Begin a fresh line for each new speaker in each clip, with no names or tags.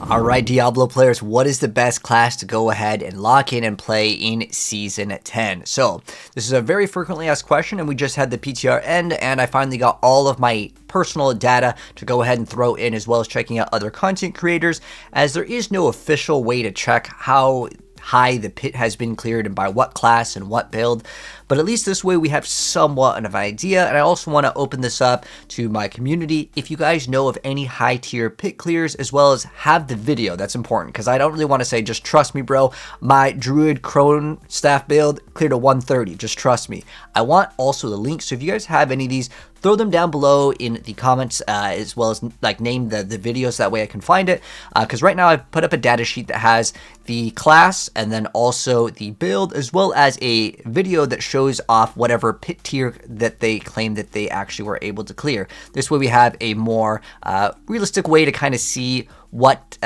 Alright, Diablo players, what is the best class to go ahead and lock in and play in Season 10? So, this is a very frequently asked question, and we just had the PTR end, and I finally got all of my personal data to go ahead and throw in, as well as checking out other content creators, as there is no official way to check how high the pit has been cleared and by what class and what build, but at least this way we have somewhat of an idea. And I also want to open this up to my community. If you guys know of any high tier pit clears, as well as have the video, that's important, because I don't really want to say just trust me bro, my Druid Crone staff build cleared a 130, just trust me. I want also the links, so if you guys have any of these, throw them down below in the comments, as well as like name the videos, that way I can find it, because right now I've put up a data sheet that has the class and then also the build, as well as a video that shows off whatever pit tier that they claim that they actually were able to clear. This way we have a more realistic way to kind of see what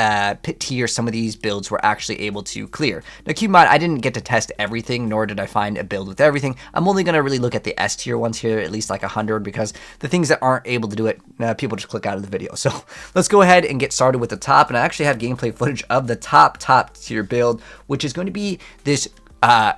pit tier some of these builds were actually able to clear. Now keep in mind, I didn't get to test everything, nor did I find a build with everything. I'm only going to really look at the S tier ones here, at least like 100, because the things that aren't able to do it, people just click out of the video. So let's go ahead and get started with the top, and I actually have gameplay footage of the top tier build, which is going to be this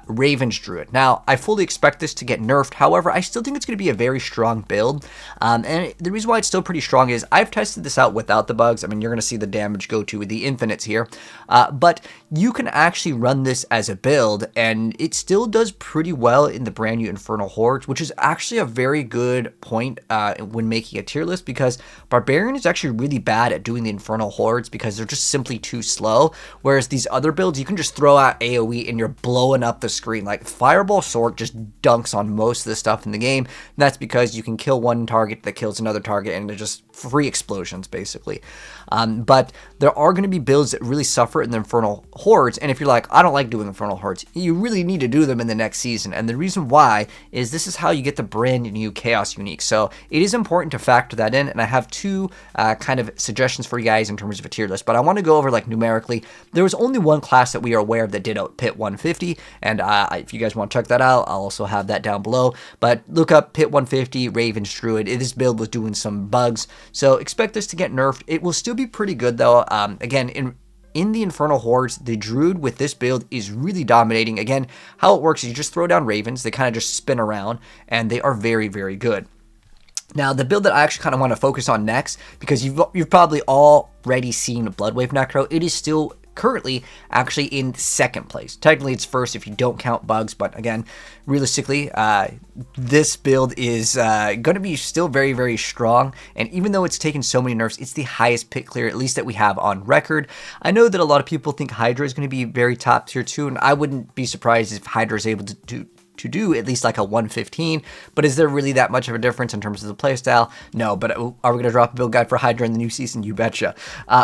Raven's Druid. Now, I fully expect this to get nerfed. However, I still think it's going to be a very strong build. And the reason why it's still pretty strong is I've tested this out without the bugs. I mean, you're going to see the damage go to the infinites here. But you can actually run this as a build, and it still does pretty well in the brand new Infernal Hordes, which is actually a very good point when making a tier list, because Barbarian is actually really bad at doing the Infernal Hordes because they're just simply too slow. Whereas these other builds, you can just throw out AoE and you're blowing up the screen. Like Fireball Sword just dunks on most of the stuff in the game, and that's because you can kill one target that kills another target, and they're just free explosions basically. But there are going to be builds that really suffer in the Infernal Hordes, and if you're like, I don't like doing Infernal Hordes, you really need to do them in the next season. And the reason why is this is how you get the brand new Chaos Unique, so it is important to factor that in. And I have two kind of suggestions for you guys in terms of a tier list, but I want to go over like numerically. There was only one class that we are aware of that did out pit 150, and if you guys want to check that out, I'll also have that down below. But look up pit 150 Raven's Druid. This build was doing some bugs, so expect this to get nerfed. It will still be pretty good though. Again, in the Infernal Hordes, the Druid with this build is really dominating. Again, how it works is you just throw down Ravens, they kind of just spin around, and they are very, very good. Now, the build that I actually kind of want to focus on next, because you've probably already seen Bloodwave Necro, it is still currently actually in second place. Technically it's first if you don't count bugs, but again, realistically, this build is going to be still very, very strong. And even though it's taken so many nerfs, it's the highest pit clear, at least that we have on record. I know that a lot of people think Hydra is going to be very top tier too, and I wouldn't be surprised if Hydra is able to do at least like a 115, but is there really that much of a difference in terms of the playstyle? No, but are we going to drop a build guide for Hydra in the new season? You betcha.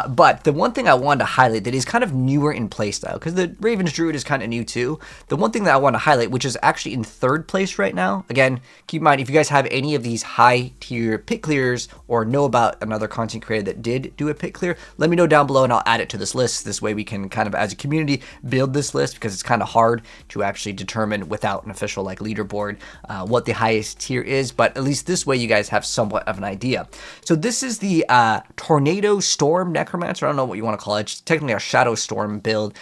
But the one thing I wanted to highlight that is kind of newer in playstyle, because the Raven's Druid is kind of new too, the one thing that I want to highlight, which is actually in third place right now, again, keep in mind, if you guys have any of these high tier pit clears or know about another content creator that did do a pit clear, let me know down below and I'll add it to this list. This way we can kind of, as a community, build this list, because it's kind of hard to actually determine without an official like leaderboard what the highest tier is, but at least this way you guys have somewhat of an idea. So this is the Tornado Storm Necromancer. I don't know what you want to call it. It's technically a Shadow Storm build.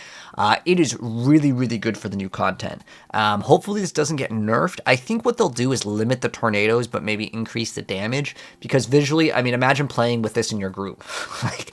It is really, really good for the new content. Hopefully this doesn't get nerfed. I think what they'll do is limit the tornadoes, but maybe increase the damage, because visually, I mean, imagine playing with this in your group. Like,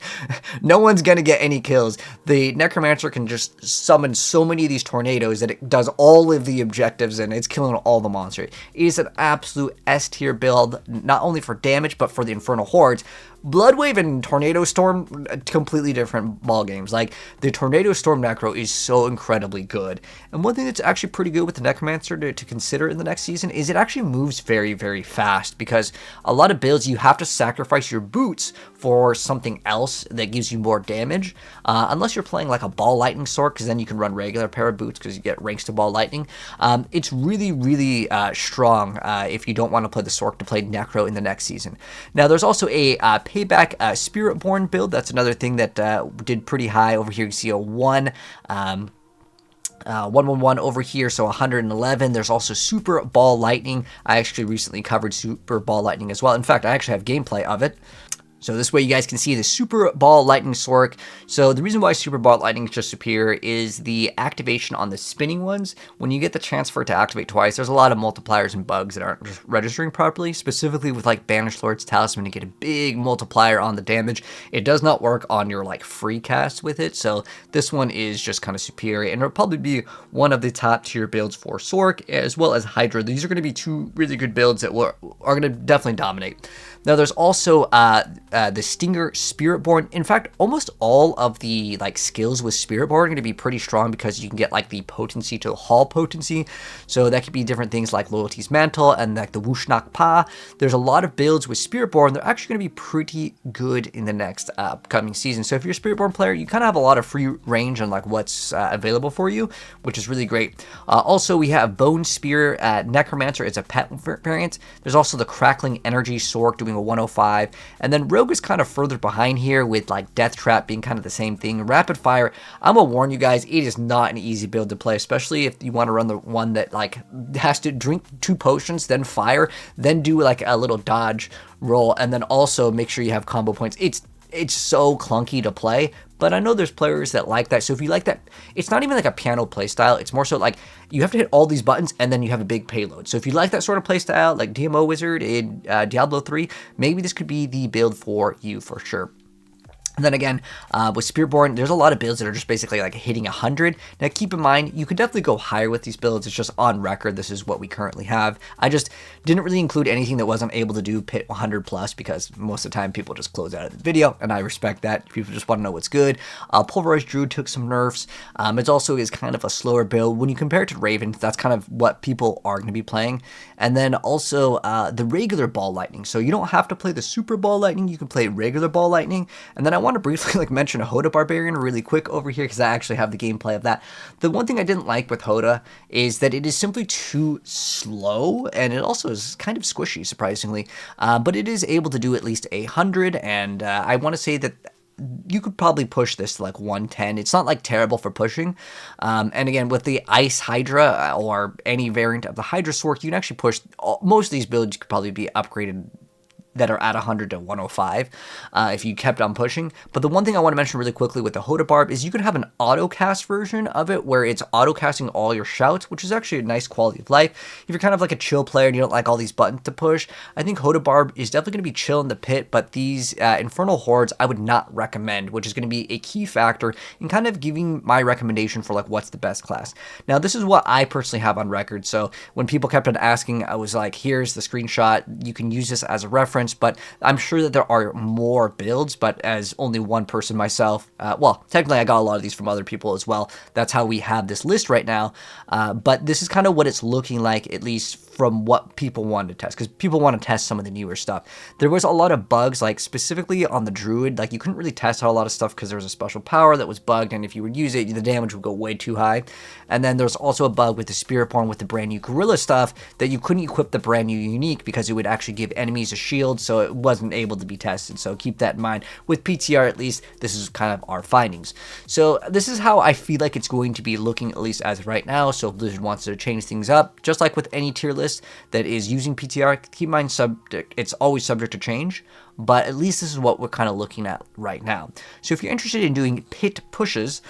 no one's gonna get any kills. The Necromancer can just summon so many of these tornadoes that it does all of the objectives, and it's killing all the monsters. It is an absolute S tier build, not only for damage, but for the Infernal Hordes. Bloodwave and Tornado Storm, completely different ball games. Like, the Tornado Storm Necro is so incredibly good. And one thing that's actually pretty good with the Necromancer to consider in the next season is it actually moves very, very fast, because a lot of builds you have to sacrifice your boots for something else that gives you more damage, unless you're playing like a Ball Lightning sort, because then you can run regular pair of boots because you get ranks to Ball Lightning. It's really, really strong if you don't want to play the Sork to play Necro in the next season. Now, there's also a Payback Spiritborn build. That's another thing that did pretty high over here. You see a 111 over here, so 111. There's also Super Ball Lightning. I actually recently covered Super Ball Lightning as well. In fact, I actually have gameplay of it. So this way you guys can see the Super Ball Lightning Sork. So the reason why Super Ball Lightning is just superior is the activation on the spinning ones. When you get the chance for it to activate twice, there's a lot of multipliers and bugs that aren't just registering properly, specifically with like Banished Lord's Talisman to get a big multiplier on the damage. It does not work on your like free cast with it, so this one is just kind of superior, and it'll probably be one of the top tier builds for Sork as well as Hydra. These are going to be two really good builds that are going to definitely dominate. Now there's also the Stinger Spiritborn. In fact, almost all of the like skills with Spiritborn are going to be pretty strong because you can get like the potency to Hall potency. So that could be different things like Loyalty's Mantle and like the Wushnak Pa. There's a lot of builds with Spiritborn. They're actually going to be pretty good in the next upcoming season. So if you're a Spiritborn player, you kind of have a lot of free range on like what's available for you, which is really great. Also, we have Bone Spear Necromancer. It's a pet variant. There's also the Crackling Energy Sork doing a 105, and then Rogue is kind of further behind here with like Death Trap being kind of the same thing. Rapid Fire, I'm gonna warn you guys, it is not an easy build to play, especially if you want to run the one that like has to drink 2 potions, then fire, then do like a little dodge roll, and then also make sure you have combo points. It's so clunky to play, but I know there's players that like that. So if you like that, it's not even like a piano play style. It's more so like you have to hit all these buttons and then you have a big payload. So if you like that sort of play style, like DMO Wizard in Diablo 3, maybe this could be the build for you for sure. And then again, with Spiritborn, there's a lot of builds that are just basically like hitting 100. Now keep in mind, you could definitely go higher with these builds. It's just on record, this is what we currently have. I just didn't really include anything that wasn't able to do pit 100 plus because most of the time people just close out of the video, and I respect that. People just want to know what's good. Pulverized Druid took some nerfs. It also is kind of a slower build. When you compare it to Raven, that's kind of what people are going to be playing. And then also the regular Ball Lightning. So you don't have to play the Super Ball Lightning, you can play regular Ball Lightning. And then I want to briefly like mention Hoda Barbarian really quick over here because I actually have the gameplay of that. The one thing I didn't like with Hoda is that it is simply too slow, and it also is kind of squishy, surprisingly. But it is able to do at least 100, and I want to say that you could probably push this to like 110. It's not like terrible for pushing. And again, with the Ice Hydra or any variant of the Hydra Sork, you can actually push most of these builds could probably be upgraded that are at 100 to 105 if you kept on pushing. But the one thing I want to mention really quickly with the Hoda Barb is you can have an auto cast version of it where it's auto casting all your shouts, which is actually a nice quality of life. If you're kind of like a chill player and you don't like all these buttons to push, I think Hoda Barb is definitely going to be chill in the pit, but these Infernal Hordes I would not recommend, which is going to be a key factor in kind of giving my recommendation for like what's the best class. Now this is what I personally have on record, so when people kept on asking, I was like, here's the screenshot, you can use this as a reference. But I'm sure that there are more builds, but as only one person myself, well, technically I got a lot of these from other people as well. That's how we have this list right now. But this is kind of what it's looking like, at least from what people wanted to test, because people want to test some of the newer stuff. There was a lot of bugs, like specifically on the Druid, like you couldn't really test out a lot of stuff because there was a special power that was bugged, and if you would use it, the damage would go way too high. And then there's also a bug with the Spiritborn with the brand new Gorilla stuff that you couldn't equip the brand new Unique because it would actually give enemies a shield, so it wasn't able to be tested. So keep that in mind. With PTR, at least, this is kind of our findings. So this is how I feel like it's going to be looking, at least as of right now. So if Blizzard wants to change things up, just like with any tier list that is using PTR, keep in mind it's always subject to change, but at least this is what we're kind of looking at right now. So if you're interested in doing pit pushes,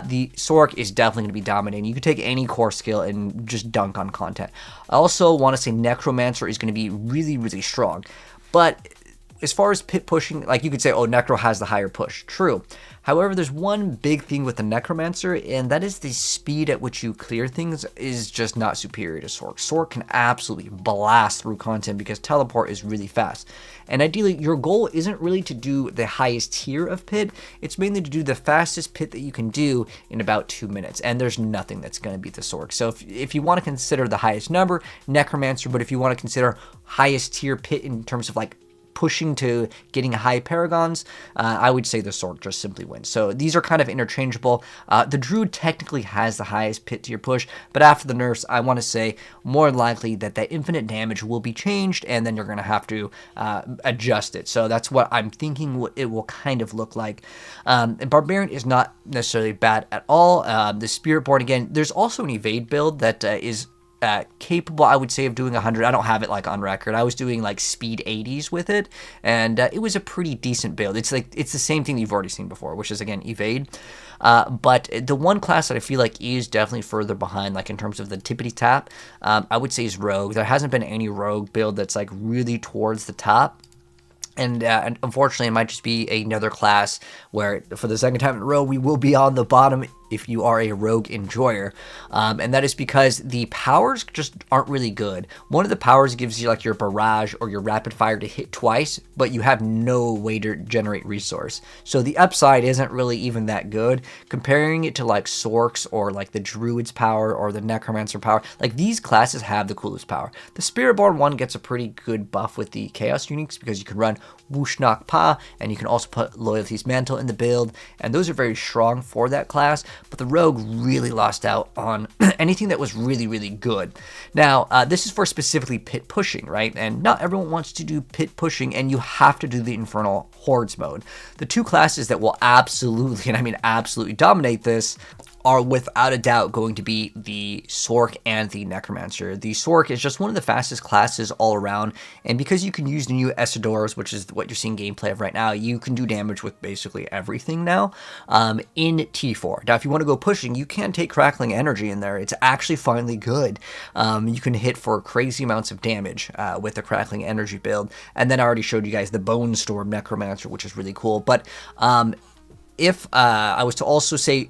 the Sork is definitely going to be dominating. You can take any core skill and just dunk on content. I also want to say Necromancer is going to be really, really strong, but as far as pit pushing, like you could say, oh, Necro has the higher push. True. However, there's one big thing with the Necromancer, and that is the speed at which you clear things is just not superior to Sork. Sork can absolutely blast through content because teleport is really fast. And ideally, your goal isn't really to do the highest tier of pit, it's mainly to do the fastest pit that you can do in about 2 minutes, and there's nothing that's going to beat the Sork. So if you want to consider the highest number, Necromancer, but if you want to consider highest tier pit in terms of like pushing to getting high paragons, I would say the Sork just simply wins. So these are kind of interchangeable. The Druid technically has the highest pit tier push, but after the nerfs, I want to say more likely that infinite damage will be changed, and then you're going to have to adjust it. So that's what I'm thinking it will kind of look like. And Barbarian is not necessarily bad at all. The Spiritborn, again, there's also an evade build that is capable, I would say, of doing 100. I don't have it like on record. I was doing like speed 80s with it, and it was a pretty decent build. It's the same thing that you've already seen before, which is again evade. But the one class that I feel like is definitely further behind, like in terms of the tippity tap, I would say is rogue. There hasn't been any rogue build that's like really towards the top. And unfortunately, it might just be another class where, for the second time in a row, we will be on the bottom if you are a rogue enjoyer. And that is because the powers just aren't really good. One of the powers gives you like your barrage or your rapid fire to hit twice, but you have no way to generate resource. So the upside isn't really even that good. Comparing it to like Sork's or like the Druid's power or the Necromancer power, like these classes have the coolest power. The Spiritborn one gets a pretty good buff with the Chaos Uniques because you can run Whoosh Knock Pa, and you can also put Loyalty's Mantle in the build, and those are very strong for that class, but the Rogue really lost out on anything that was really, really good. Now, this is for specifically pit pushing, right? And not everyone wants to do pit pushing, and you have to do the Infernal Hordes mode. The two classes that will absolutely, and I mean absolutely, dominate this are without a doubt going to be the Sork and the Necromancer. The Sork is just one of the fastest classes all around, and because you can use the new Essadors, which is what you're seeing gameplay of right now, you can do damage with basically everything now in T4. Now, if you want to go pushing, you can take Crackling Energy in there. It's actually finally good. You can hit for crazy amounts of damage with the Crackling Energy build, and then I already showed you guys the Bone Storm Necromancer, which is really cool, but if I was to also say,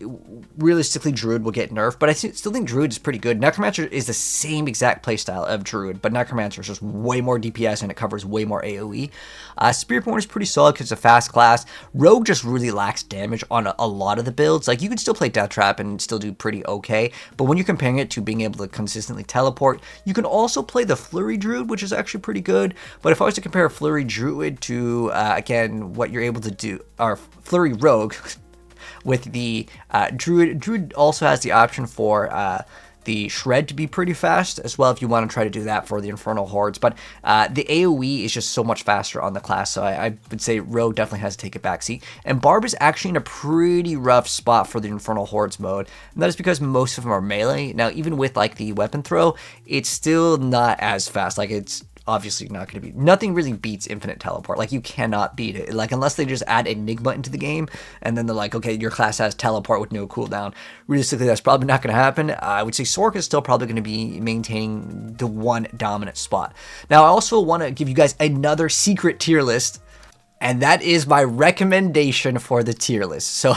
realistically, Druid will get nerfed, but I still think Druid is pretty good. Necromancer is the same exact playstyle of Druid, but Necromancer is just way more DPS and it covers way more AoE. Spiritborn is pretty solid because it's a fast class. Rogue just really lacks damage on a lot of the builds. Like, you can still play Death Trap and still do pretty okay, but when you're comparing it to being able to consistently teleport, you can also play the Flurry Druid, which is actually pretty good. But if I was to compare Flurry Druid to, again, what you're able to do, or Flurry Rogue, with the Druid also has the option for the Shred to be pretty fast as well if you want to try to do that for the Infernal Hordes, but the AoE is just so much faster on the class, so I would say Rogue definitely has to take a backseat. And Barb is actually in a pretty rough spot for the Infernal Hordes mode, and that is because most of them are melee. Now, even with like the weapon throw, it's still not as fast. Like, it's obviously not going to be, nothing really beats infinite teleport. Like, you cannot beat it, like, unless they just add Enigma into the game and then they're like, okay, your class has teleport with no cooldown. Realistically, that's probably not going to happen. I would say Sork is still probably going to be maintaining the one dominant spot. Now, I also want to give you guys another secret tier list, and that is my recommendation for the tier list. So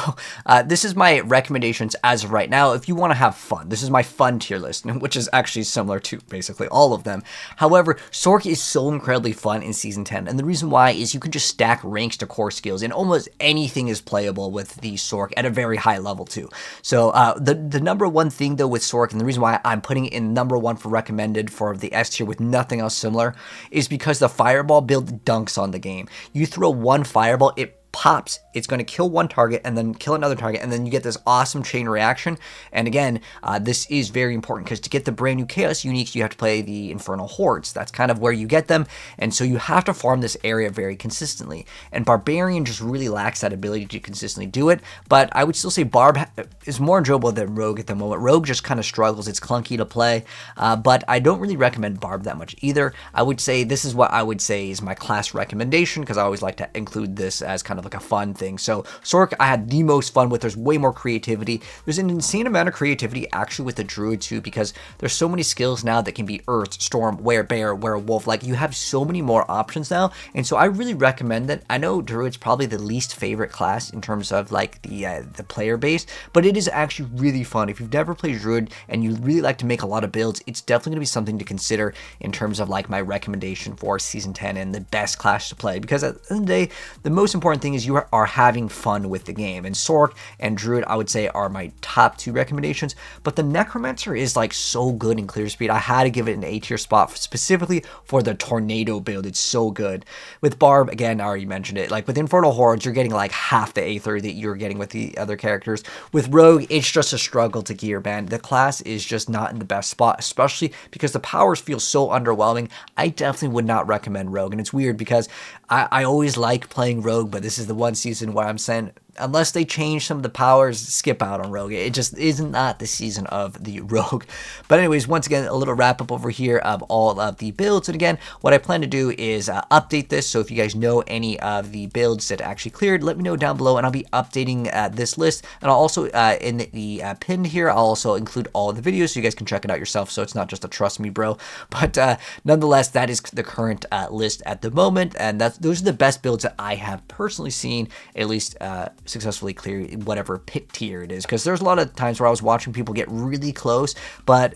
this is my recommendations as of right now. If you want to have fun, this is my fun tier list, which is actually similar to basically all of them. However, Sork is so incredibly fun in Season 10, and the reason why is you can just stack ranks to core skills, and almost anything is playable with the Sork at a very high level too. So the number one thing though with Sork, and the reason why I'm putting it in number one for recommended for the S tier with nothing else similar, is because the Fireball build dunks on the game. You throw one fireball, it pops, it's going to kill one target and then kill another target, and then you get this awesome chain reaction. And again, this is very important because to get the brand new Chaos Uniques, you have to play the Infernal Hordes. That's kind of where you get them, and so you have to farm this area very consistently. And Barbarian just really lacks that ability to consistently do it, but I would still say Barb is more enjoyable than Rogue at the moment. Rogue just kind of struggles, it's clunky to play, but I don't really recommend Barb that much either. I would say this is what I would say is my class recommendation, because I always like to include this as kind of like a fun thing. So Sork I had the most fun with. There's way more creativity. There's an insane amount of creativity actually with the Druid too, because there's so many skills now that can be Earth, Storm, Werebear, Werewolf. Like, you have so many more options now, and so I really recommend it. I know Druid's probably the least favorite class in terms of like the player base, but it is actually really fun. If you've never played Druid and you really like to make a lot of builds, it's definitely going to be something to consider in terms of like my recommendation for Season 10 and the best class to play, because at the end of the day, the most important thing is you are having fun with the game. And Sork and Druid, I would say, are my top two recommendations, but the Necromancer is like so good in clear speed. I had to give it an A tier spot specifically for the Tornado build. It's so good. With Barb, again, I already mentioned it, like with Infernal Hordes, you're getting like half the Aether that you're getting with the other characters. With Rogue, it's just a struggle to gear band. The class is just not in the best spot, especially because the powers feel so underwhelming. I definitely would not recommend Rogue, and it's weird because I always like playing Rogue, but this is the one season where I'm saying unless they change some of the powers, skip out on Rogue. It just is not the season of the Rogue. But anyways, once again, a little wrap up over here of all of the builds. And again, what I plan to do is update this. So if you guys know any of the builds that actually cleared, let me know down below, and I'll be updating this list. And I'll also, in the pinned here, I'll also include all of the videos so you guys can check it out yourself. So it's not just a trust me, bro. But nonetheless, that is the current list at the moment. And those are the best builds that I have personally seen, at least successfully clear whatever pit tier it is, because there's a lot of times where I was watching people get really close, but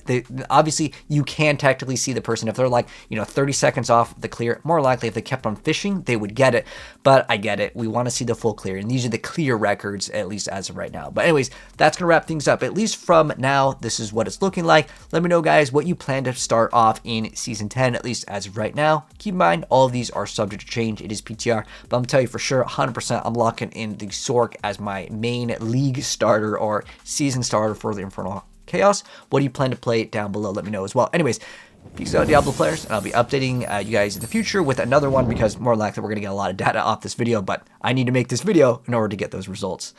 obviously you can technically see the person if they're like 30 seconds off the clear. More likely if they kept on fishing they would get it, but I get it, we want to see the full clear, and these are the clear records at least as of right now. But anyways, that's gonna wrap things up, at least from now. This is what it's looking like. Let me know, guys, what you plan to start off in season 10, at least as of right now. Keep in mind, all of these are subject to change. It is PTR, but I'm gonna tell you for sure 100% I'm locking in the Sork as my main league starter or season starter for the Infernal Chaos. What do you plan to play down below? Let me know as well. Anyways, peace out, Diablo players, and I'll be updating you guys in the future with another one, because more likely we're going to get a lot of data off this video, but I need to make this video in order to get those results.